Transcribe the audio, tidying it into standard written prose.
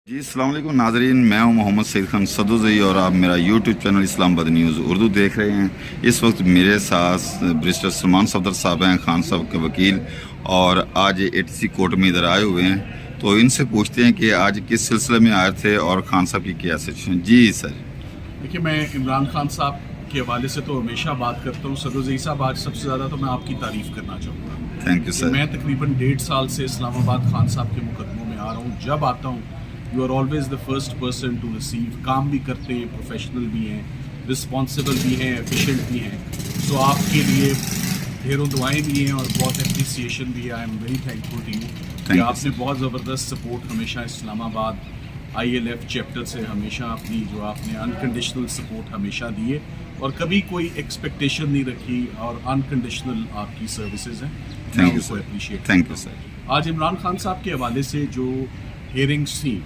جی السلام علیکم ناظرین، میں ہوں محمد سعید خان افزائی اور آپ میرا یوٹیوب چینل اسلام آباد نیوز اردو دیکھ رہے ہیں۔ اس وقت میرے ساتھ برسٹر سلمان صفدر صاحب ہیں، خان صاحب کے وکیل، اور آج ATC کورٹ میں ادھر آئے ہوئے ہیں، تو ان سے پوچھتے ہیں کہ آج کس سلسلے میں آئے تھے اور خان صاحب کی کیا سچویشن۔ جی سر۔ دیکھیے، میں عمران خان صاحب کے حوالے سے تو ہمیشہ بات کرتا ہوں۔ صفدر صاحب، آج سب سے زیادہ تو میں آپ کی تعریف کرنا چاہوں گا۔ Thank you sir. میں تقریباً 1.5 سال سے اسلام آباد خان صاحب کے مقدموں میں آ رہا ہوں۔ جب آتا ہوں you are always the first person to receive. کام بھی کرتے ہیں، پروفیشنل بھی ہیں، رسپانسبل بھی ہیں، ایفیشینٹ بھی ہیں۔ سو آپ کے لیے ڈھیروں دعائیں بھی ہیں اور بہت اپریسیشن بھی ہے۔ I am very thankful to you کہ آپ نے بہت زبردست سپورٹ ہمیشہ اسلام آباد ILF چیپٹر سے ہمیشہ اپنی جو آپ نے انکنڈیشنل سپورٹ ہمیشہ دیے اور کبھی کوئی ایکسپیکٹیشن نہیں رکھی، اور انکنڈیشنل آپ کی سروسز ہیں۔ میں ان کو اپریشیٹ تھینک یو سر۔ آج عمران خان صاحب کے حوالے سے جو ہیئرنگس تھیں